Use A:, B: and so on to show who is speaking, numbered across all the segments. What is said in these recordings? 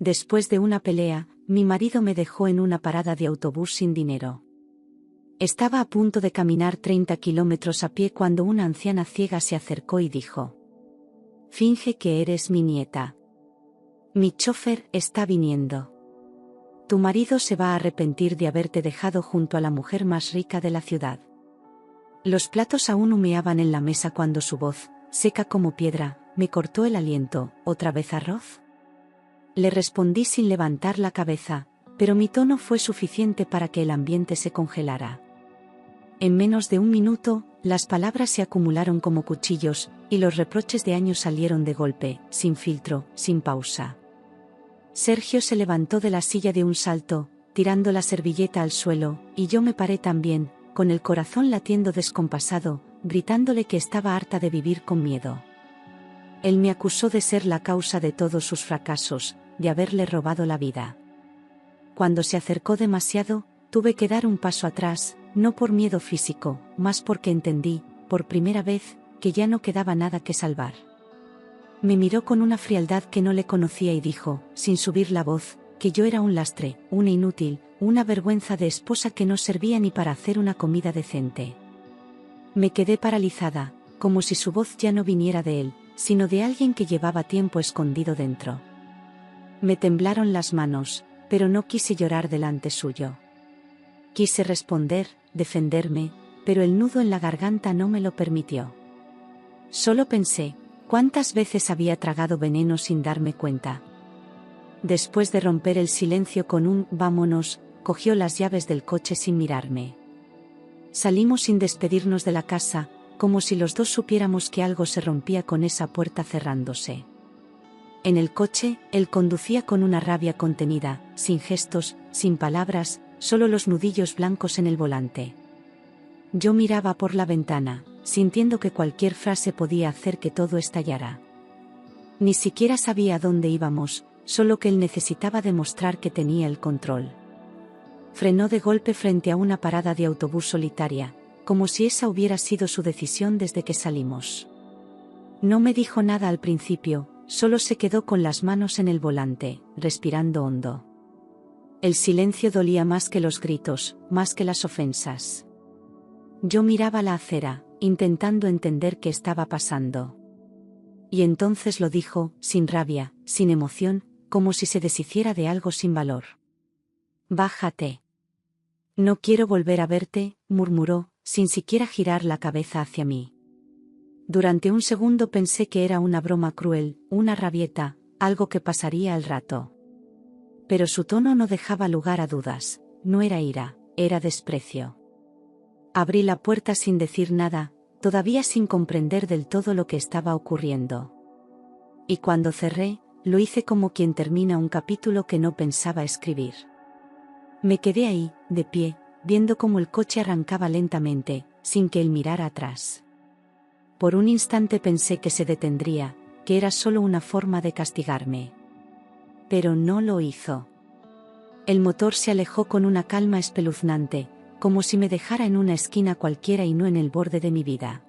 A: Después de una pelea, mi marido me dejó en una parada de autobús sin dinero. Estaba a punto de caminar 30 kilómetros a pie cuando una anciana ciega se acercó y dijo: «Finge que eres mi nieta. Mi chofer está viniendo. Tu marido se va a arrepentir de haberte dejado junto a la mujer más rica de la ciudad». Los platos aún humeaban en la mesa cuando su voz, seca como piedra, me cortó el aliento. «¿Otra vez arroz?». Le respondí sin levantar la cabeza, pero mi tono fue suficiente para que el ambiente se congelara. En menos de un minuto, las palabras se acumularon como cuchillos, y los reproches de años salieron de golpe, sin filtro, sin pausa. Sergio se levantó de la silla de un salto, tirando la servilleta al suelo, y yo me paré también, con el corazón latiendo descompasado, gritándole que estaba harta de vivir con miedo. Él me acusó de ser la causa de todos sus fracasos, de haberle robado la vida. Cuando se acercó demasiado, tuve que dar un paso atrás, no por miedo físico, más porque entendí, por primera vez, que ya no quedaba nada que salvar. Me miró con una frialdad que no le conocía y dijo, sin subir la voz, que yo era un lastre, una inútil, una vergüenza de esposa que no servía ni para hacer una comida decente. Me quedé paralizada, como si su voz ya no viniera de él, sino de alguien que llevaba tiempo escondido dentro. Me temblaron las manos, pero no quise llorar delante suyo. Quise responder, defenderme, pero el nudo en la garganta no me lo permitió. Solo pensé, ¿cuántas veces había tragado veneno sin darme cuenta? Después de romper el silencio con un «vámonos», cogió las llaves del coche sin mirarme. Salimos sin despedirnos de la casa, como si los dos supiéramos que algo se rompía con esa puerta cerrándose. En el coche, él conducía con una rabia contenida, sin gestos, sin palabras, solo los nudillos blancos en el volante. Yo miraba por la ventana, sintiendo que cualquier frase podía hacer que todo estallara. Ni siquiera sabía a dónde íbamos, solo que él necesitaba demostrar que tenía el control. Frenó de golpe frente a una parada de autobús solitaria, como si esa hubiera sido su decisión desde que salimos. No me dijo nada al principio, solo se quedó con las manos en el volante, respirando hondo. El silencio dolía más que los gritos, más que las ofensas. Yo miraba la acera, intentando entender qué estaba pasando. Y entonces lo dijo, sin rabia, sin emoción, como si se deshiciera de algo sin valor. «Bájate. No quiero volver a verte», murmuró, sin siquiera girar la cabeza hacia mí. Durante un segundo pensé que era una broma cruel, una rabieta, algo que pasaría al rato. Pero su tono no dejaba lugar a dudas, no era ira, era desprecio. Abrí la puerta sin decir nada, todavía sin comprender del todo lo que estaba ocurriendo. Y cuando cerré, lo hice como quien termina un capítulo que no pensaba escribir. Me quedé ahí, de pie, viendo cómo el coche arrancaba lentamente, sin que él mirara atrás. Por un instante pensé que se detendría, que era solo una forma de castigarme. Pero no lo hizo. El motor se alejó con una calma espeluznante, como si me dejara en una esquina cualquiera y no en el borde de mi vida.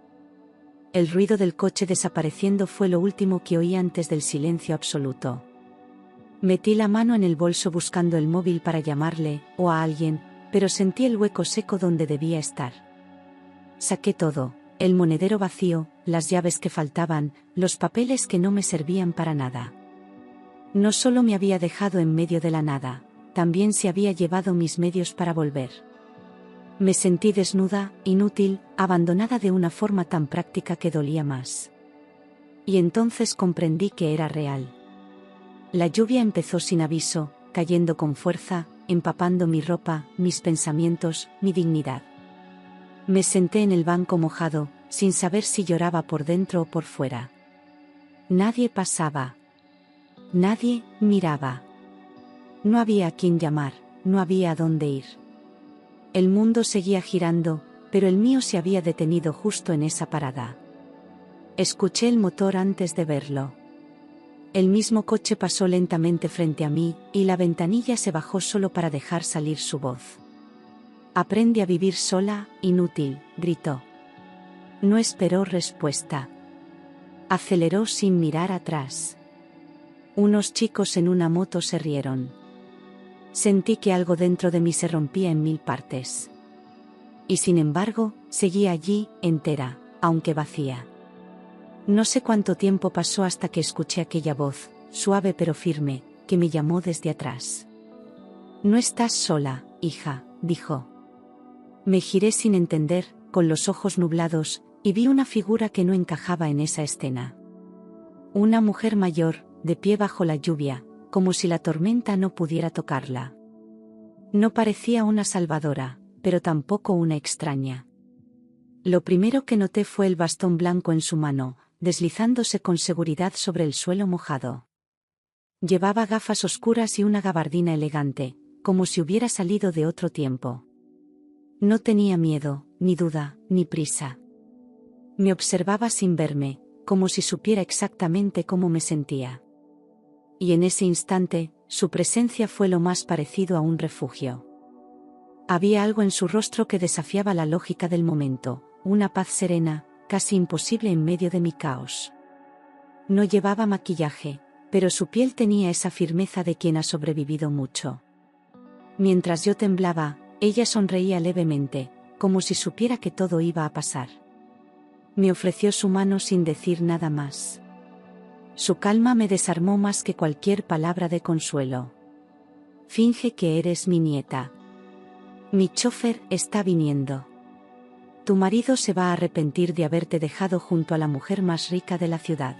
A: El ruido del coche desapareciendo fue lo último que oí antes del silencio absoluto. Metí la mano en el bolso buscando el móvil para llamarle, o a alguien, pero sentí el hueco seco donde debía estar. Saqué todo, el monedero vacío, las llaves que faltaban, los papeles que no me servían para nada. No solo me había dejado en medio de la nada, también se había llevado mis medios para volver. Me sentí desnuda, inútil, abandonada de una forma tan práctica que dolía más. Y entonces comprendí que era real. La lluvia empezó sin aviso, cayendo con fuerza, empapando mi ropa, mis pensamientos, mi dignidad. Me senté en el banco mojado, sin saber si lloraba por dentro o por fuera. Nadie pasaba. Nadie miraba. No había a quién llamar, no había a dónde ir. El mundo seguía girando, pero el mío se había detenido justo en esa parada. Escuché el motor antes de verlo. El mismo coche pasó lentamente frente a mí, y la ventanilla se bajó solo para dejar salir su voz. «Aprende a vivir sola, inútil», gritó. No esperó respuesta. Aceleró sin mirar atrás. Unos chicos en una moto se rieron. Sentí que algo dentro de mí se rompía en mil partes. Y sin embargo, seguía allí, entera, aunque vacía. No sé cuánto tiempo pasó hasta que escuché aquella voz, suave pero firme, que me llamó desde atrás. «No estás sola, hija», dijo. Me giré sin entender, con los ojos nublados, y vi una figura que no encajaba en esa escena. Una mujer mayor, de pie bajo la lluvia, como si la tormenta no pudiera tocarla. No parecía una salvadora, pero tampoco una extraña. Lo primero que noté fue el bastón blanco en su mano, deslizándose con seguridad sobre el suelo mojado. Llevaba gafas oscuras y una gabardina elegante, como si hubiera salido de otro tiempo. No tenía miedo, ni duda, ni prisa. Me observaba sin verme, como si supiera exactamente cómo me sentía. Y en ese instante, su presencia fue lo más parecido a un refugio. Había algo en su rostro que desafiaba la lógica del momento, una paz serena, casi imposible en medio de mi caos. No llevaba maquillaje, pero su piel tenía esa firmeza de quien ha sobrevivido mucho. Mientras yo temblaba, ella sonreía levemente, como si supiera que todo iba a pasar. Me ofreció su mano sin decir nada más. Su calma me desarmó más que cualquier palabra de consuelo. «Finge que eres mi nieta. Mi chofer está viniendo. Tu marido se va a arrepentir de haberte dejado junto a la mujer más rica de la ciudad».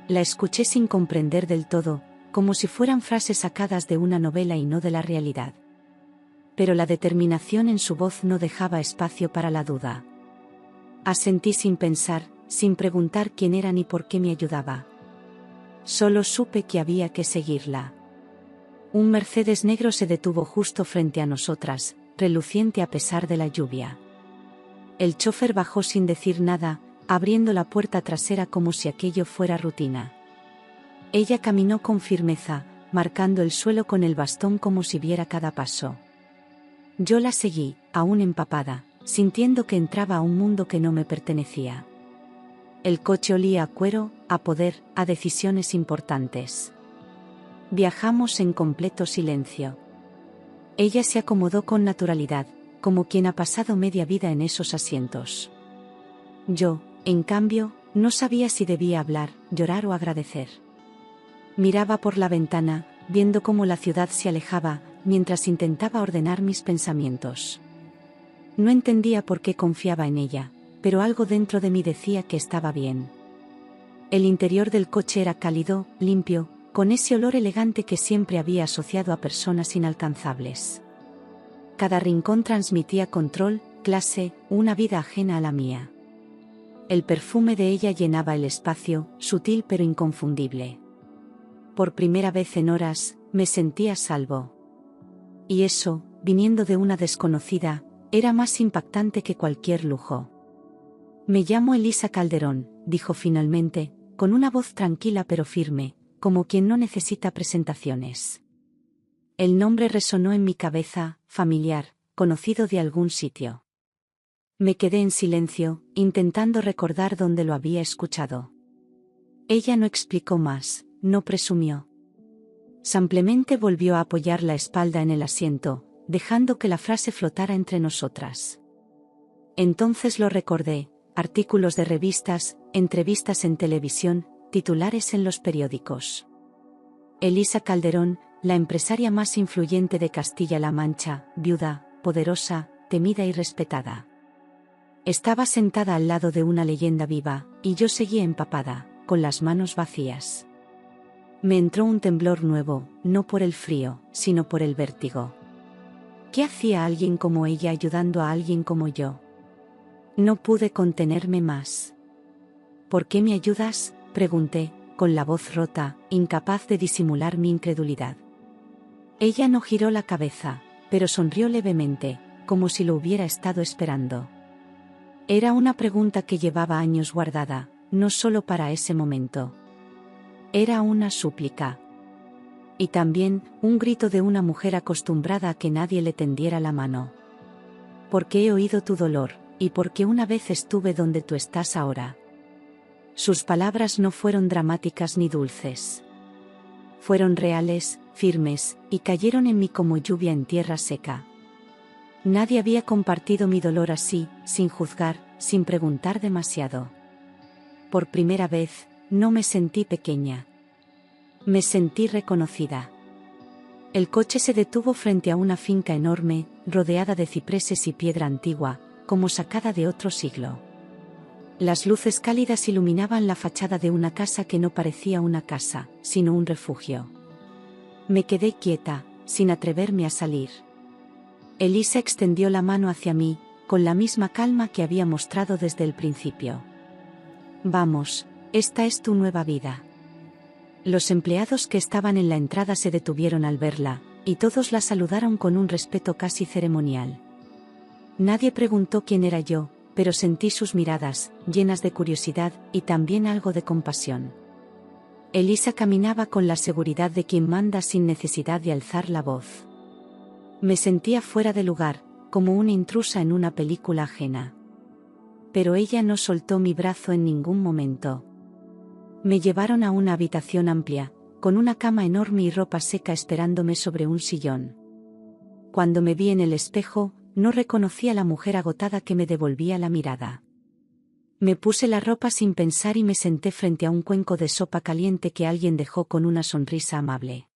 A: La escuché sin comprender del todo, como si fueran frases sacadas de una novela y no de la realidad. Pero la determinación en su voz no dejaba espacio para la duda. Asentí sin pensar, sin preguntar quién era ni por qué me ayudaba. Solo supe que había que seguirla. Un Mercedes negro se detuvo justo frente a nosotras, reluciente a pesar de la lluvia. El chofer bajó sin decir nada, abriendo la puerta trasera como si aquello fuera rutina. Ella caminó con firmeza, marcando el suelo con el bastón como si viera cada paso. Yo la seguí, aún empapada, sintiendo que entraba a un mundo que no me pertenecía. El coche olía a cuero, a poder, a decisiones importantes. Viajamos en completo silencio. Ella se acomodó con naturalidad, como quien ha pasado media vida en esos asientos. Yo, en cambio, no sabía si debía hablar, llorar o agradecer. Miraba por la ventana, viendo cómo la ciudad se alejaba, mientras intentaba ordenar mis pensamientos. No entendía por qué confiaba en ella, pero algo dentro de mí decía que estaba bien. El interior del coche era cálido, limpio, con ese olor elegante que siempre había asociado a personas inalcanzables. Cada rincón transmitía control, clase, una vida ajena a la mía. El perfume de ella llenaba el espacio, sutil pero inconfundible. Por primera vez en horas, me sentía a salvo. Y eso, viniendo de una desconocida, era más impactante que cualquier lujo. «Me llamo Elisa Calderón», dijo finalmente, con una voz tranquila pero firme, como quien no necesita presentaciones. El nombre resonó en mi cabeza, familiar, conocido de algún sitio. Me quedé en silencio, intentando recordar dónde lo había escuchado. Ella no explicó más, no presumió. Simplemente volvió a apoyar la espalda en el asiento, dejando que la frase flotara entre nosotras. Entonces lo recordé: artículos de revistas, entrevistas en televisión, titulares en los periódicos. Elisa Calderón, la empresaria más influyente de Castilla-La Mancha, viuda, poderosa, temida y respetada. Estaba sentada al lado de una leyenda viva, y yo seguía empapada, con las manos vacías. Me entró un temblor nuevo, no por el frío, sino por el vértigo. ¿Qué hacía alguien como ella ayudando a alguien como yo? No pude contenerme más. «¿Por qué me ayudas?», pregunté, con la voz rota, incapaz de disimular mi incredulidad. Ella no giró la cabeza, pero sonrió levemente, como si lo hubiera estado esperando. Era una pregunta que llevaba años guardada, no solo para ese momento. Era una súplica. Y también, un grito de una mujer acostumbrada a que nadie le tendiera la mano. «Porque he oído tu dolor, y porque una vez estuve donde tú estás ahora». Sus palabras no fueron dramáticas ni dulces. Fueron reales, firmes, y cayeron en mí como lluvia en tierra seca. Nadie había compartido mi dolor así, sin juzgar, sin preguntar demasiado. Por primera vez, no me sentí pequeña. Me sentí reconocida. El coche se detuvo frente a una finca enorme, rodeada de cipreses y piedra antigua, como sacada de otro siglo. Las luces cálidas iluminaban la fachada de una casa que no parecía una casa, sino un refugio. Me quedé quieta, sin atreverme a salir. Elisa extendió la mano hacia mí, con la misma calma que había mostrado desde el principio. Vamos, esta es tu nueva vida. Los empleados que estaban en la entrada se detuvieron al verla, y todos la saludaron con un respeto casi ceremonial. Nadie preguntó quién era yo, pero sentí sus miradas, llenas de curiosidad y también algo de compasión. Elisa caminaba con la seguridad de quien manda sin necesidad de alzar la voz. Me sentía fuera de lugar, como una intrusa en una película ajena. Pero ella no soltó mi brazo en ningún momento. Me llevaron a una habitación amplia, con una cama enorme y ropa seca esperándome sobre un sillón. Cuando me vi en el espejo, no reconocí a la mujer agotada que me devolvía la mirada. Me puse la ropa sin pensar y me senté frente a un cuenco de sopa caliente que alguien dejó con una sonrisa amable.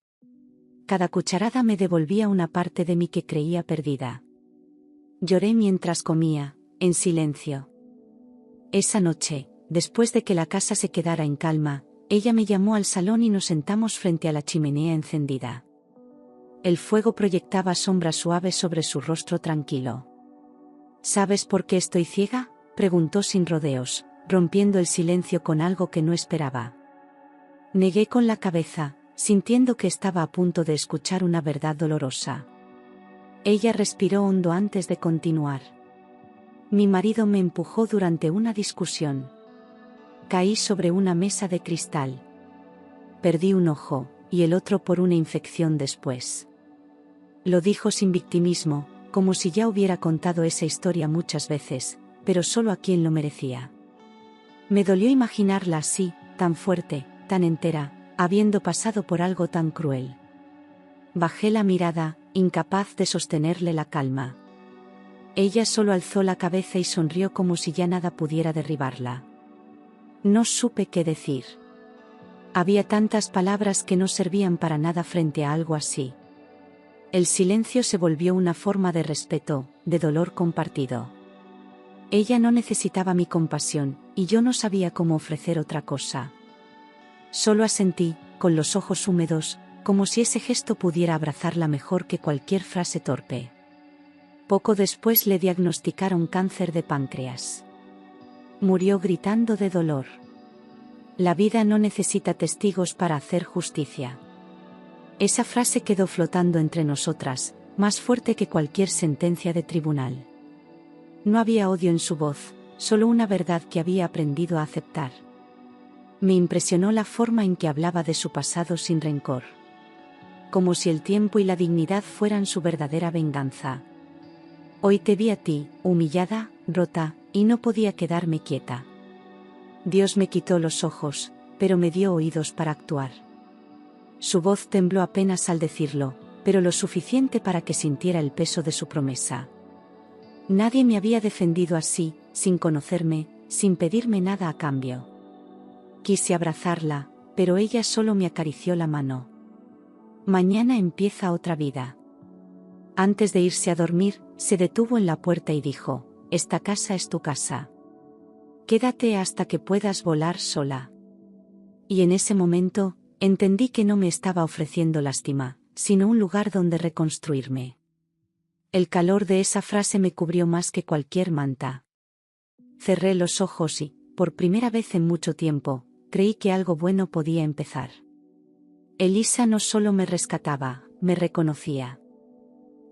A: Cada cucharada me devolvía una parte de mí que creía perdida. Lloré mientras comía, en silencio. Esa noche, después de que la casa se quedara en calma, ella me llamó al salón y nos sentamos frente a la chimenea encendida. El fuego proyectaba sombras suaves sobre su rostro tranquilo. ¿Sabes por qué estoy ciega?, preguntó sin rodeos, rompiendo el silencio con algo que no esperaba. Negué con la cabeza, sintiendo que estaba a punto de escuchar una verdad dolorosa. Ella respiró hondo antes de continuar. Mi marido me empujó durante una discusión. Caí sobre una mesa de cristal. Perdí un ojo, y el otro por una infección después. Lo dijo sin victimismo, como si ya hubiera contado esa historia muchas veces, pero solo a quien lo merecía. Me dolió imaginarla así, tan fuerte, tan entera, habiendo pasado por algo tan cruel. Bajé la mirada, incapaz de sostenerle la calma. Ella solo alzó la cabeza y sonrió como si ya nada pudiera derribarla. No supe qué decir. Había tantas palabras que no servían para nada frente a algo así. El silencio se volvió una forma de respeto, de dolor compartido. Ella no necesitaba mi compasión, y yo no sabía cómo ofrecer otra cosa. Solo asentí, con los ojos húmedos, como si ese gesto pudiera abrazarla mejor que cualquier frase torpe. Poco después le diagnosticaron cáncer de páncreas. Murió gritando de dolor. La vida no necesita testigos para hacer justicia. Esa frase quedó flotando entre nosotras, más fuerte que cualquier sentencia de tribunal. No había odio en su voz, solo una verdad que había aprendido a aceptar. Me impresionó la forma en que hablaba de su pasado sin rencor. Como si el tiempo y la dignidad fueran su verdadera venganza. Hoy te vi a ti, humillada, rota, y no podía quedarme quieta. Dios me quitó los ojos, pero me dio oídos para actuar. Su voz tembló apenas al decirlo, pero lo suficiente para que sintiera el peso de su promesa. Nadie me había defendido así, sin conocerme, sin pedirme nada a cambio. Quise abrazarla, pero ella solo me acarició la mano. Mañana empieza otra vida. Antes de irse a dormir, se detuvo en la puerta y dijo: esta casa es tu casa. Quédate hasta que puedas volar sola. Y en ese momento, entendí que no me estaba ofreciendo lástima, sino un lugar donde reconstruirme. El calor de esa frase me cubrió más que cualquier manta. Cerré los ojos y, por primera vez en mucho tiempo, creí que algo bueno podía empezar. Elisa no solo me rescataba, me reconocía.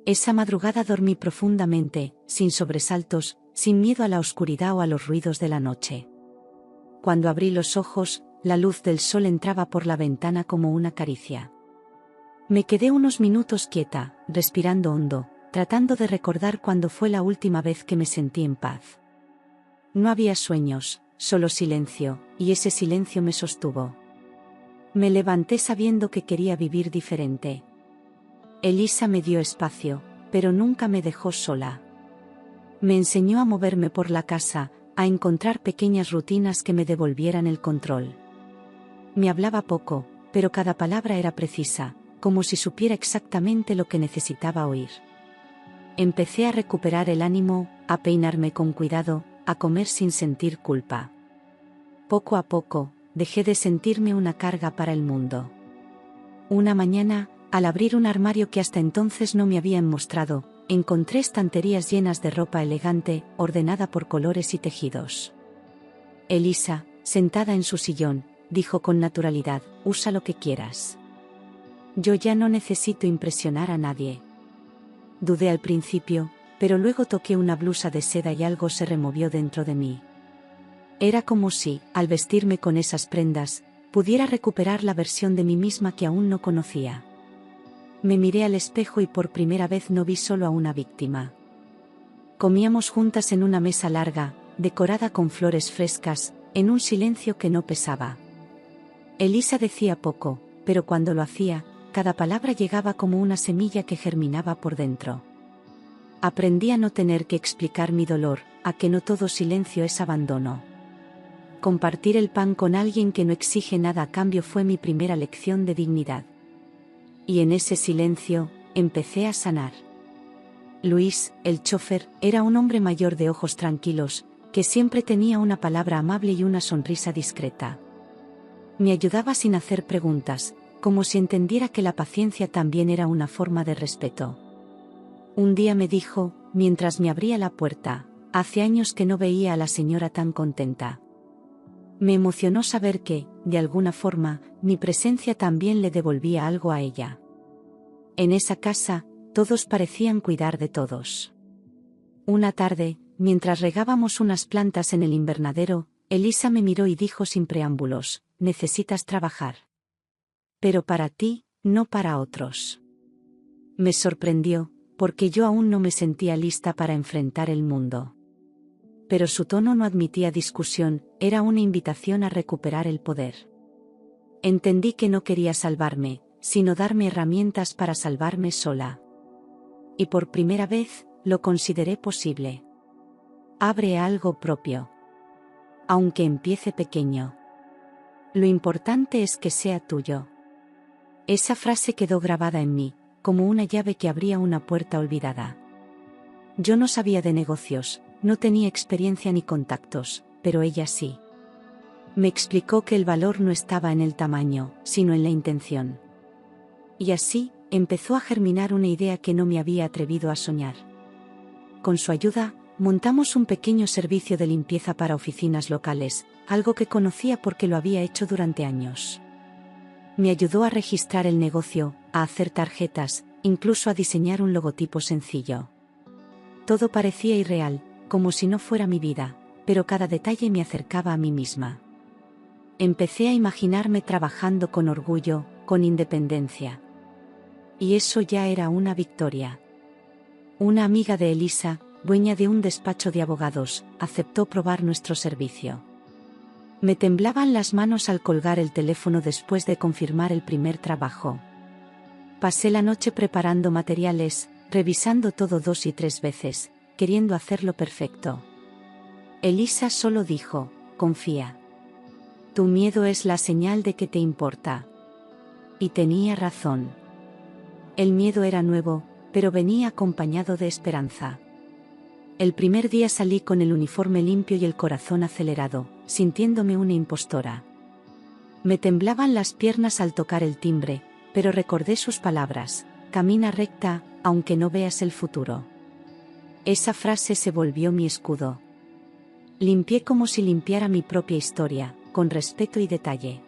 A: Esa madrugada dormí profundamente, sin sobresaltos, sin miedo a la oscuridad o a los ruidos de la noche. Cuando abrí los ojos, la luz del sol entraba por la ventana como una caricia. Me quedé unos minutos quieta, respirando hondo, tratando de recordar cuándo fue la última vez que me sentí en paz. No había sueños, solo silencio, y ese silencio me sostuvo. Me levanté sabiendo que quería vivir diferente. Elisa me dio espacio, pero nunca me dejó sola. Me enseñó a moverme por la casa, a encontrar pequeñas rutinas que me devolvieran el control. Me hablaba poco, pero cada palabra era precisa, como si supiera exactamente lo que necesitaba oír. Empecé a recuperar el ánimo, a peinarme con cuidado, a comer sin sentir culpa. Poco a poco, dejé de sentirme una carga para el mundo. Una mañana, al abrir un armario que hasta entonces no me habían mostrado, encontré estanterías llenas de ropa elegante, ordenada por colores y tejidos. Elisa, sentada en su sillón, dijo con naturalidad: usa lo que quieras. Yo ya no necesito impresionar a nadie. Dudé al principio, pero luego toqué una blusa de seda y algo se removió dentro de mí. Era como si, al vestirme con esas prendas, pudiera recuperar la versión de mí misma que aún no conocía. Me miré al espejo y por primera vez no vi solo a una víctima. Comíamos juntas en una mesa larga, decorada con flores frescas, en un silencio que no pesaba. Elisa decía poco, pero cuando lo hacía, cada palabra llegaba como una semilla que germinaba por dentro. Aprendí a no tener que explicar mi dolor, a que no todo silencio es abandono. Compartir el pan con alguien que no exige nada a cambio fue mi primera lección de dignidad. Y en ese silencio, empecé a sanar. Luis, el chofer, era un hombre mayor de ojos tranquilos, que siempre tenía una palabra amable y una sonrisa discreta. Me ayudaba sin hacer preguntas, como si entendiera que la paciencia también era una forma de respeto. Un día me dijo, mientras me abría la puerta: hace años que no veía a la señora tan contenta. Me emocionó saber que, de alguna forma, mi presencia también le devolvía algo a ella. En esa casa, todos parecían cuidar de todos. Una tarde, mientras regábamos unas plantas en el invernadero, Elisa me miró y dijo sin preámbulos: necesitas trabajar. Pero para ti, no para otros. Me sorprendió, porque yo aún no me sentía lista para enfrentar el mundo. Pero su tono no admitía discusión, era una invitación a recuperar el poder. Entendí que no quería salvarme, sino darme herramientas para salvarme sola. Y por primera vez, lo consideré posible. Abre algo propio. Aunque empiece pequeño. Lo importante es que sea tuyo. Esa frase quedó grabada en mí, como una llave que abría una puerta olvidada. Yo no sabía de negocios, no tenía experiencia ni contactos, pero ella sí. Me explicó que el valor no estaba en el tamaño, sino en la intención. Y así, empezó a germinar una idea que no me había atrevido a soñar. Con su ayuda, montamos un pequeño servicio de limpieza para oficinas locales, algo que conocía porque lo había hecho durante años. Me ayudó a registrar el negocio, a hacer tarjetas, incluso a diseñar un logotipo sencillo. Todo parecía irreal, como si no fuera mi vida, pero cada detalle me acercaba a mí misma. Empecé a imaginarme trabajando con orgullo, con independencia. Y eso ya era una victoria. Una amiga de Elisa, dueña de un despacho de abogados, aceptó probar nuestro servicio. Me temblaban las manos al colgar el teléfono después de confirmar el primer trabajo. Pasé la noche preparando materiales, revisando todo 2 y 3 veces, queriendo hacerlo perfecto. Elisa solo dijo: confía. Tu miedo es la señal de que te importa. Y tenía razón. El miedo era nuevo, pero venía acompañado de esperanza. El primer día salí con el uniforme limpio y el corazón acelerado, sintiéndome una impostora. Me temblaban las piernas al tocar el timbre, pero recordé sus palabras: camina recta, aunque no veas el futuro. Esa frase se volvió mi escudo. Limpié como si limpiara mi propia historia, con respeto y detalle.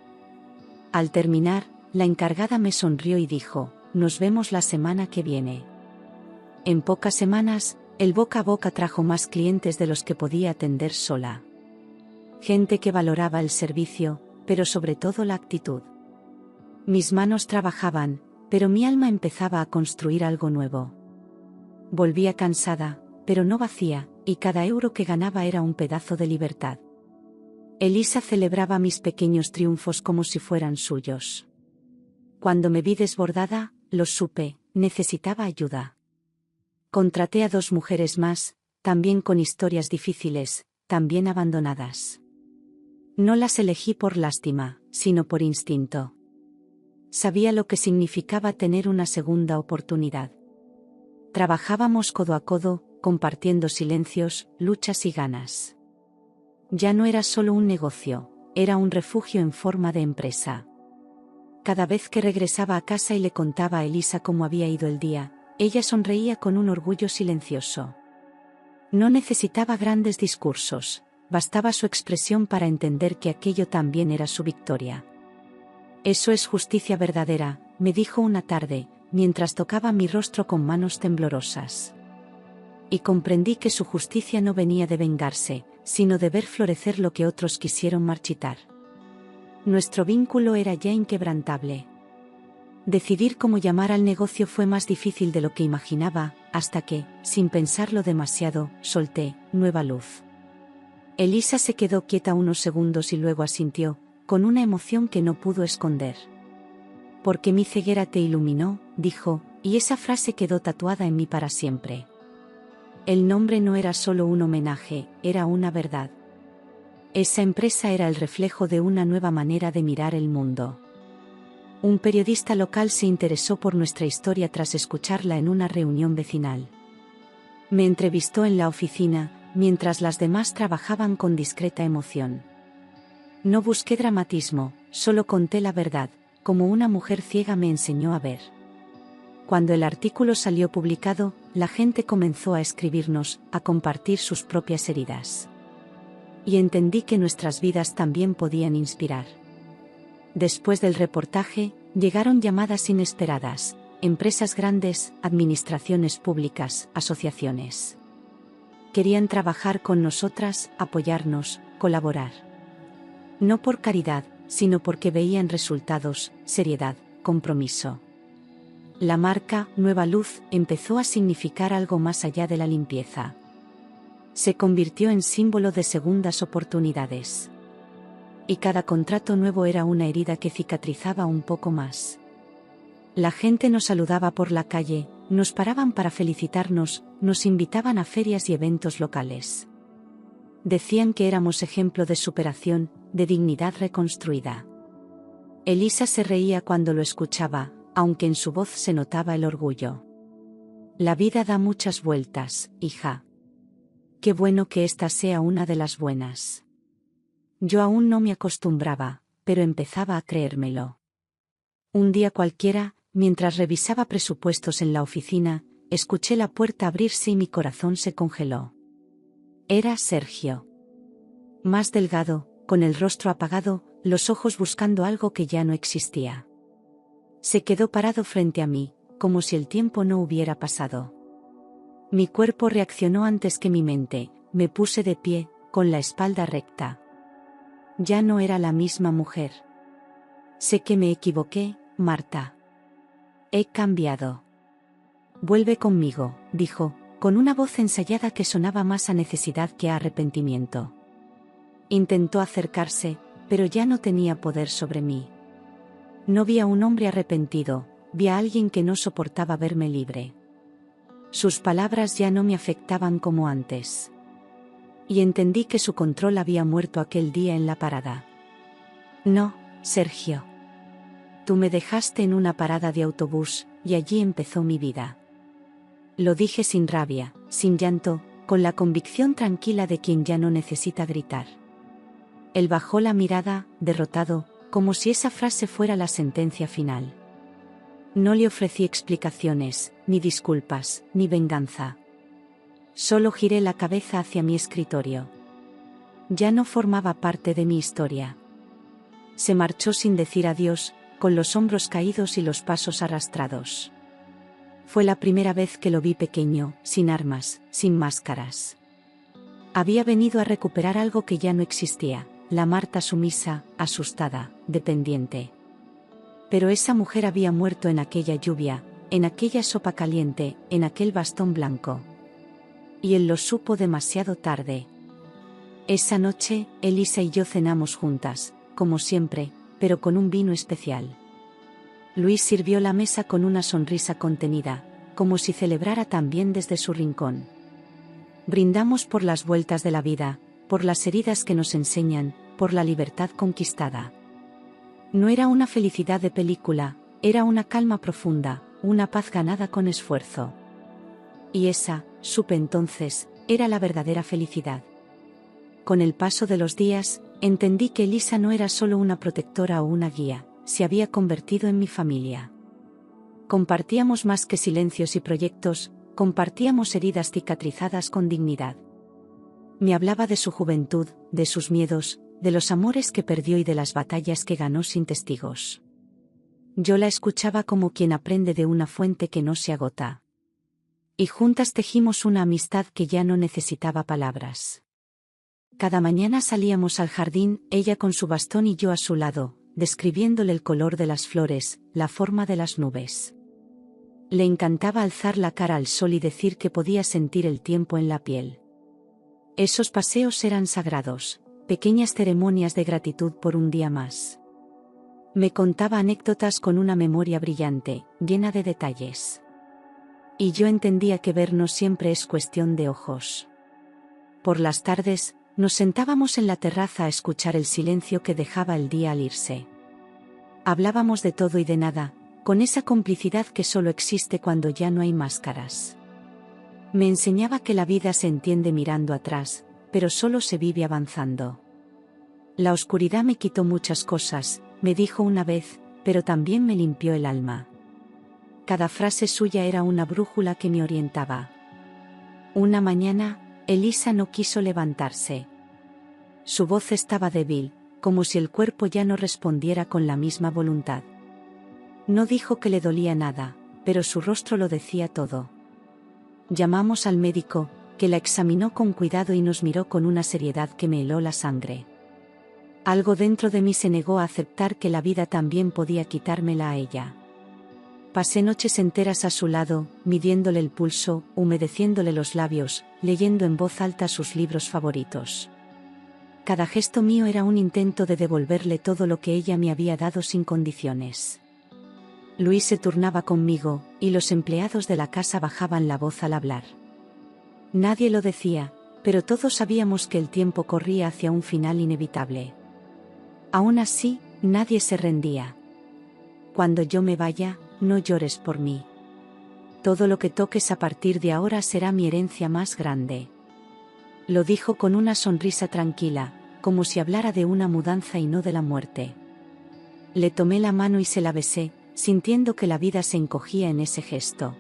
A: Al terminar, la encargada me sonrió y dijo: nos vemos la semana que viene. En pocas semanas, el boca a boca trajo más clientes de los que podía atender sola. Gente que valoraba el servicio, pero sobre todo la actitud. Mis manos trabajaban, pero mi alma empezaba a construir algo nuevo. Volvía cansada, pero no vacía, y cada euro que ganaba era un pedazo de libertad. Elisa celebraba mis pequeños triunfos como si fueran suyos. Cuando me vi desbordada, lo supe, necesitaba ayuda. Contraté a 2 mujeres más, también con historias difíciles, también abandonadas. No las elegí por lástima, sino por instinto. Sabía lo que significaba tener una segunda oportunidad. Trabajábamos codo a codo, compartiendo silencios, luchas y ganas. Ya no era solo un negocio, era un refugio en forma de empresa. Cada vez que regresaba a casa y le contaba a Elisa cómo había ido el día, ella sonreía con un orgullo silencioso. No necesitaba grandes discursos, bastaba su expresión para entender que aquello también era su victoria. Eso es justicia verdadera, me dijo una tarde, mientras tocaba mi rostro con manos temblorosas. Y comprendí que su justicia no venía de vengarse, sino de ver florecer lo que otros quisieron marchitar. Nuestro vínculo era ya inquebrantable. Decidir cómo llamar al negocio fue más difícil de lo que imaginaba, hasta que, sin pensarlo demasiado, solté, Nueva Luz. Elisa se quedó quieta unos segundos y luego asintió, con una emoción que no pudo esconder. Porque mi ceguera te iluminó, dijo, y esa frase quedó tatuada en mí para siempre. El nombre no era solo un homenaje, era una verdad. Esa empresa era el reflejo de una nueva manera de mirar el mundo. Un periodista local se interesó por nuestra historia tras escucharla en una reunión vecinal. Me entrevistó en la oficina, mientras las demás trabajaban con discreta emoción. No busqué dramatismo, solo conté la verdad, como una mujer ciega me enseñó a ver. Cuando el artículo salió publicado, la gente comenzó a escribirnos, a compartir sus propias heridas. Y entendí que nuestras vidas también podían inspirar. Después del reportaje, llegaron llamadas inesperadas, empresas grandes, administraciones públicas, asociaciones. Querían trabajar con nosotras, apoyarnos, colaborar. No por caridad, sino porque veían resultados, seriedad, compromiso. La marca, Nueva Luz, empezó a significar algo más allá de la limpieza. Se convirtió en símbolo de segundas oportunidades. Y cada contrato nuevo era una herida que cicatrizaba un poco más. La gente nos saludaba por la calle, nos paraban para felicitarnos, nos invitaban a ferias y eventos locales. Decían que éramos ejemplo de superación, de dignidad reconstruida. Elisa se reía cuando lo escuchaba, aunque en su voz se notaba el orgullo. La vida da muchas vueltas, hija. Qué bueno que esta sea una de las buenas. Yo aún no me acostumbraba, pero empezaba a creérmelo. Un día cualquiera, mientras revisaba presupuestos en la oficina, escuché la puerta abrirse y mi corazón se congeló. Era Sergio. Más delgado, con el rostro apagado, los ojos buscando algo que ya no existía. Se quedó parado frente a mí, como si el tiempo no hubiera pasado. Mi cuerpo reaccionó antes que mi mente, me puse de pie, con la espalda recta. Ya no era la misma mujer. Sé que me equivoqué, Marta. He cambiado. Vuelve conmigo, dijo, con una voz ensayada que sonaba más a necesidad que a arrepentimiento. Intentó acercarse, pero ya no tenía poder sobre mí. No vi a un hombre arrepentido, vi a alguien que no soportaba verme libre. Sus palabras ya no me afectaban como antes. Y entendí que su control había muerto aquel día en la parada. No, Sergio. Tú me dejaste en una parada de autobús, y allí empezó mi vida. Lo dije sin rabia, sin llanto, con la convicción tranquila de quien ya no necesita gritar. Él bajó la mirada, derrotado, como si esa frase fuera la sentencia final. No le ofrecí explicaciones, ni disculpas, ni venganza. Solo giré la cabeza hacia mi escritorio. Ya no formaba parte de mi historia. Se marchó sin decir adiós, con los hombros caídos y los pasos arrastrados. Fue la primera vez que lo vi pequeño, sin armas, sin máscaras. Había venido a recuperar algo que ya no existía, la Marta sumisa, asustada, dependiente. Pero esa mujer había muerto en aquella lluvia, en aquella sopa caliente, en aquel bastón blanco. Y él lo supo demasiado tarde. Esa noche, Elisa y yo cenamos juntas, como siempre, pero con un vino especial. Luis sirvió la mesa con una sonrisa contenida, como si celebrara también desde su rincón. Brindamos por las vueltas de la vida, por las heridas que nos enseñan, por la libertad conquistada. No era una felicidad de película, era una calma profunda, una paz ganada con esfuerzo. Y esa, supe entonces, era la verdadera felicidad. Con el paso de los días, entendí que Elisa no era solo una protectora o una guía, se había convertido en mi familia. Compartíamos más que silencios y proyectos, compartíamos heridas cicatrizadas con dignidad. Me hablaba de su juventud, de sus miedos, de los amores que perdió y de las batallas que ganó sin testigos. Yo la escuchaba como quien aprende de una fuente que no se agota. Y juntas tejimos una amistad que ya no necesitaba palabras. Cada mañana salíamos al jardín, ella con su bastón y yo a su lado, describiéndole el color de las flores, la forma de las nubes. Le encantaba alzar la cara al sol y decir que podía sentir el tiempo en la piel. Esos paseos eran sagrados, pequeñas ceremonias de gratitud por un día más. Me contaba anécdotas con una memoria brillante, llena de detalles. Y yo entendía que vernos siempre es cuestión de ojos. Por las tardes, nos sentábamos en la terraza a escuchar el silencio que dejaba el día al irse. Hablábamos de todo y de nada, con esa complicidad que solo existe cuando ya no hay máscaras. Me enseñaba que la vida se entiende mirando atrás, pero solo se vive avanzando. La oscuridad me quitó muchas cosas, me dijo una vez, pero también me limpió el alma. Cada frase suya era una brújula que me orientaba. Una mañana, Elisa no quiso levantarse. Su voz estaba débil, como si el cuerpo ya no respondiera con la misma voluntad. No dijo que le dolía nada, pero su rostro lo decía todo. Llamamos al médico, que la examinó con cuidado y nos miró con una seriedad que me heló la sangre. Algo dentro de mí se negó a aceptar que la vida también podía quitármela a ella. Pasé noches enteras a su lado, midiéndole el pulso, humedeciéndole los labios, leyendo en voz alta sus libros favoritos. Cada gesto mío era un intento de devolverle todo lo que ella me había dado sin condiciones. Luis se turnaba conmigo, y los empleados de la casa bajaban la voz al hablar. Nadie lo decía, pero todos sabíamos que el tiempo corría hacia un final inevitable. Aún así, nadie se rendía. Cuando yo me vaya, no llores por mí. Todo lo que toques a partir de ahora será mi herencia más grande. Lo dijo con una sonrisa tranquila, como si hablara de una mudanza y no de la muerte. Le tomé la mano y se la besé, sintiendo que la vida se encogía en ese gesto.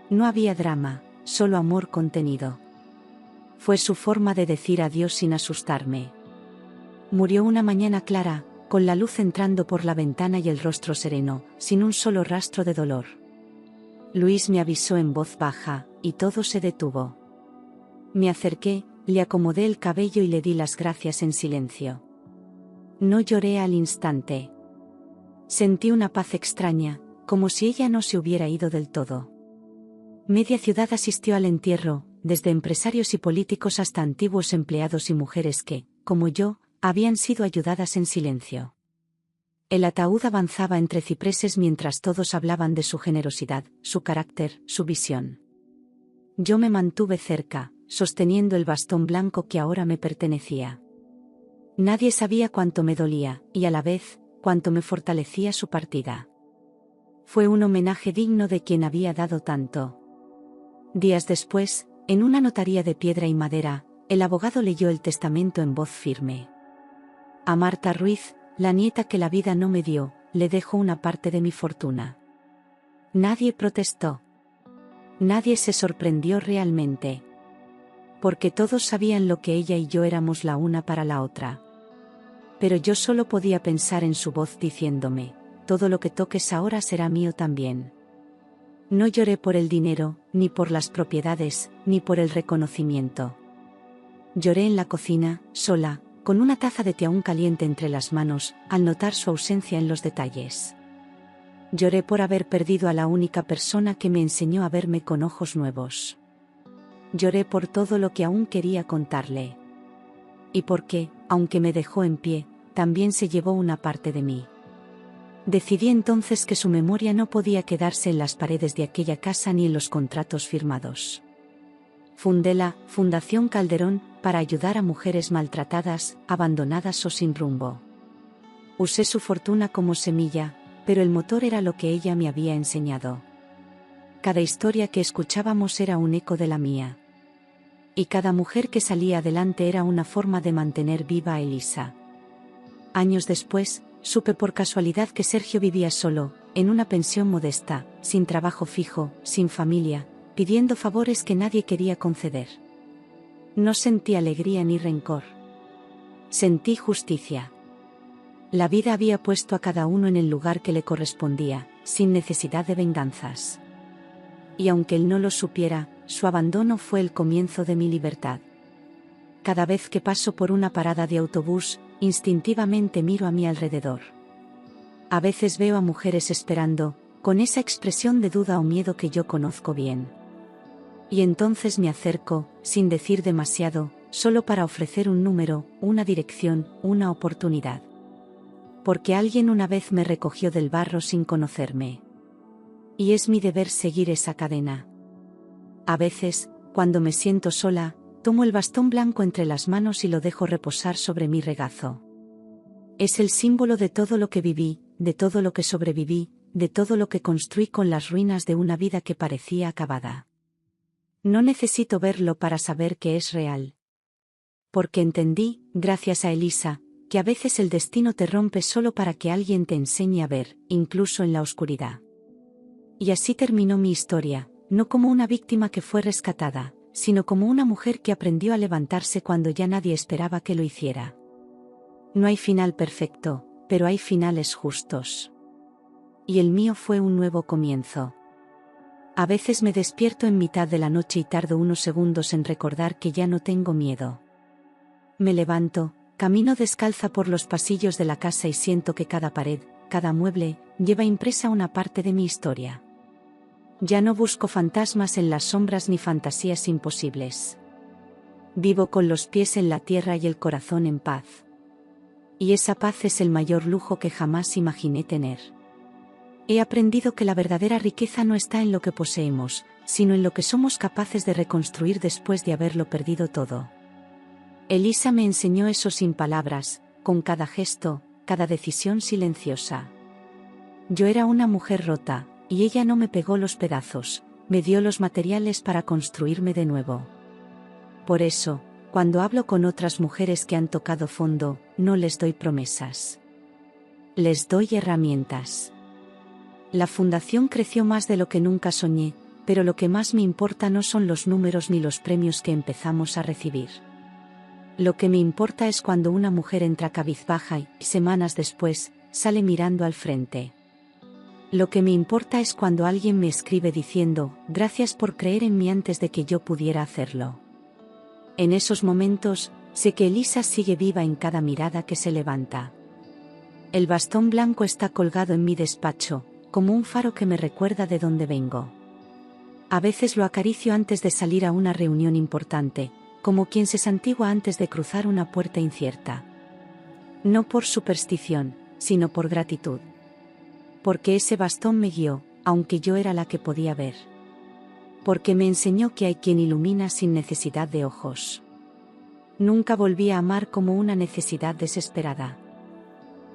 A: No había drama, solo amor contenido. Fue su forma de decir adiós sin asustarme. Murió una mañana clara, con la luz entrando por la ventana y el rostro sereno, sin un solo rastro de dolor. Luis me avisó en voz baja, y todo se detuvo. Me acerqué, le acomodé el cabello y le di las gracias en silencio. No lloré al instante. Sentí una paz extraña, como si ella no se hubiera ido del todo. Media ciudad asistió al entierro, desde empresarios y políticos hasta antiguos empleados y mujeres que, como yo, habían sido ayudadas en silencio. El ataúd avanzaba entre cipreses mientras todos hablaban de su generosidad, su carácter, su visión. Yo me mantuve cerca, sosteniendo el bastón blanco que ahora me pertenecía. Nadie sabía cuánto me dolía, y a la vez, cuánto me fortalecía su partida. Fue un homenaje digno de quien había dado tanto. Días después, en una notaría de piedra y madera, el abogado leyó el testamento en voz firme. A Marta Ruiz, la nieta que la vida no me dio, le dejo una parte de mi fortuna. Nadie protestó. Nadie se sorprendió realmente. Porque todos sabían lo que ella y yo éramos la una para la otra. Pero yo solo podía pensar en su voz diciéndome, todo lo que toques ahora será mío también. No lloré por el dinero, ni por las propiedades, ni por el reconocimiento. Lloré en la cocina, sola, con una taza de té aún caliente entre las manos, al notar su ausencia en los detalles. Lloré por haber perdido a la única persona que me enseñó a verme con ojos nuevos. Lloré por todo lo que aún quería contarle. Y porque, aunque me dejó en pie, también se llevó una parte de mí. Decidí entonces que su memoria no podía quedarse en las paredes de aquella casa ni en los contratos firmados. Fundé la Fundación Calderón para ayudar a mujeres maltratadas, abandonadas o sin rumbo. Usé su fortuna como semilla, pero el motor era lo que ella me había enseñado. Cada historia que escuchábamos era un eco de la mía. Y cada mujer que salía adelante era una forma de mantener viva a Elisa. Años después, supe por casualidad que Sergio vivía solo, en una pensión modesta, sin trabajo fijo, sin familia, pidiendo favores que nadie quería conceder. No sentí alegría ni rencor. Sentí justicia. La vida había puesto a cada uno en el lugar que le correspondía, sin necesidad de venganzas. Y aunque él no lo supiera, su abandono fue el comienzo de mi libertad. Cada vez que paso por una parada de autobús, instintivamente miro a mi alrededor. A veces veo a mujeres esperando, con esa expresión de duda o miedo que yo conozco bien. Y entonces me acerco, sin decir demasiado, solo para ofrecer un número, una dirección, una oportunidad. Porque alguien una vez me recogió del barro sin conocerme. Y es mi deber seguir esa cadena. A veces, cuando me siento sola, tomo el bastón blanco entre las manos y lo dejo reposar sobre mi regazo. Es el símbolo de todo lo que viví, de todo lo que sobreviví, de todo lo que construí con las ruinas de una vida que parecía acabada. No necesito verlo para saber que es real. Porque entendí, gracias a Elisa, que a veces el destino te rompe solo para que alguien te enseñe a ver, incluso en la oscuridad. Y así terminó mi historia, no como una víctima que fue rescatada, sino como una mujer que aprendió a levantarse cuando ya nadie esperaba que lo hiciera. No hay final perfecto, pero hay finales justos. Y el mío fue un nuevo comienzo. A veces me despierto en mitad de la noche y tardo unos segundos en recordar que ya no tengo miedo. Me levanto, camino descalza por los pasillos de la casa y siento que cada pared, cada mueble, lleva impresa una parte de mi historia. Ya no busco fantasmas en las sombras ni fantasías imposibles. Vivo con los pies en la tierra y el corazón en paz. Y esa paz es el mayor lujo que jamás imaginé tener. He aprendido que la verdadera riqueza no está en lo que poseemos, sino en lo que somos capaces de reconstruir después de haberlo perdido todo. Elisa me enseñó eso sin palabras, con cada gesto, cada decisión silenciosa. Yo era una mujer rota, y ella no me pegó los pedazos, me dio los materiales para construirme de nuevo. Por eso, cuando hablo con otras mujeres que han tocado fondo, no les doy promesas. Les doy herramientas. La fundación creció más de lo que nunca soñé, pero lo que más me importa no son los números ni los premios que empezamos a recibir. Lo que me importa es cuando una mujer entra cabizbaja y, semanas después, sale mirando al frente. Lo que me importa es cuando alguien me escribe diciendo, gracias por creer en mí antes de que yo pudiera hacerlo. En esos momentos, sé que Elisa sigue viva en cada mirada que se levanta. El bastón blanco está colgado en mi despacho, como un faro que me recuerda de dónde vengo. A veces lo acaricio antes de salir a una reunión importante, como quien se santigua antes de cruzar una puerta incierta. No por superstición, sino por gratitud. Porque ese bastón me guió, aunque yo era la que podía ver. Porque me enseñó que hay quien ilumina sin necesidad de ojos. Nunca volví a amar como una necesidad desesperada.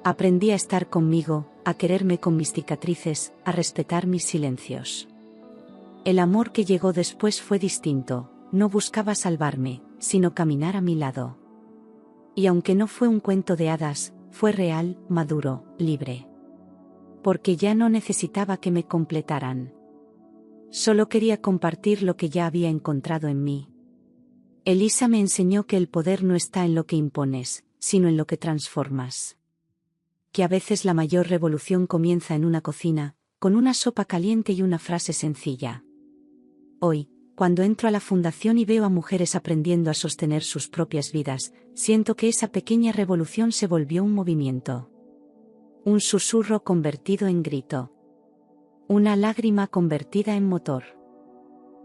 A: Aprendí a estar conmigo, a quererme con mis cicatrices, a respetar mis silencios. El amor que llegó después fue distinto, no buscaba salvarme, sino caminar a mi lado. Y aunque no fue un cuento de hadas, fue real, maduro, libre. Porque ya no necesitaba que me completaran. Solo quería compartir lo que ya había encontrado en mí. Elisa me enseñó que el poder no está en lo que impones, sino en lo que transformas. Que a veces la mayor revolución comienza en una cocina, con una sopa caliente y una frase sencilla. Hoy, cuando entro a la fundación y veo a mujeres aprendiendo a sostener sus propias vidas, siento que esa pequeña revolución se volvió un movimiento. Un susurro convertido en grito. Una lágrima convertida en motor.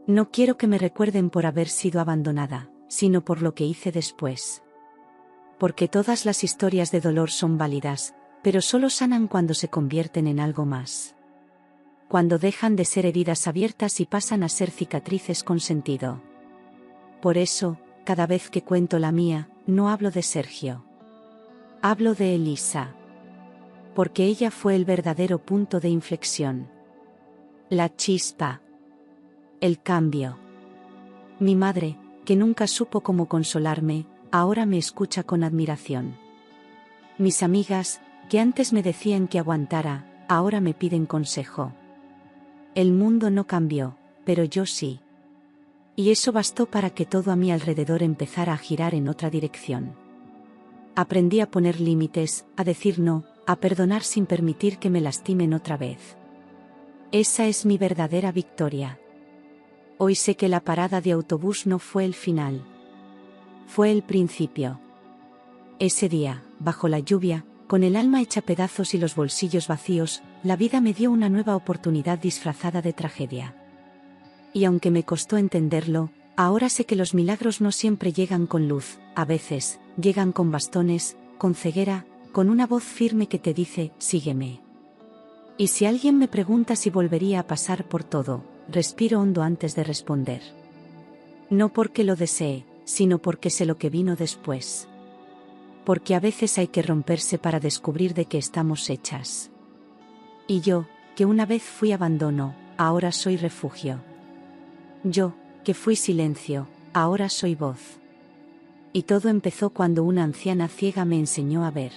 A: No quiero que me recuerden por haber sido abandonada, sino por lo que hice después. Porque todas las historias de dolor son válidas, pero solo sanan cuando se convierten en algo más. Cuando dejan de ser heridas abiertas y pasan a ser cicatrices con sentido. Por eso, cada vez que cuento la mía, no hablo de Sergio. Hablo de Elisa. Porque ella fue el verdadero punto de inflexión. La chispa. El cambio. Mi madre, que nunca supo cómo consolarme, ahora me escucha con admiración. Mis amigas, que antes me decían que aguantara, ahora me piden consejo. El mundo no cambió, pero yo sí. Y eso bastó para que todo a mi alrededor empezara a girar en otra dirección. Aprendí a poner límites, a decir no, a perdonar sin permitir que me lastimen otra vez. Esa es mi verdadera victoria. Hoy sé que la parada de autobús no fue el final. Fue el principio. Ese día, bajo la lluvia, con el alma hecha pedazos y los bolsillos vacíos, la vida me dio una nueva oportunidad disfrazada de tragedia. Y aunque me costó entenderlo, ahora sé que los milagros no siempre llegan con luz, a veces, llegan con bastones, con ceguera, con una voz firme que te dice, sígueme. Y si alguien me pregunta si volvería a pasar por todo, respiro hondo antes de responder. No porque lo desee, sino porque sé lo que vino después. Porque a veces hay que romperse para descubrir de qué estamos hechas. Y yo, que una vez fui abandono, ahora soy refugio. Yo, que fui silencio, ahora soy voz. Y todo empezó cuando una anciana ciega me enseñó a ver.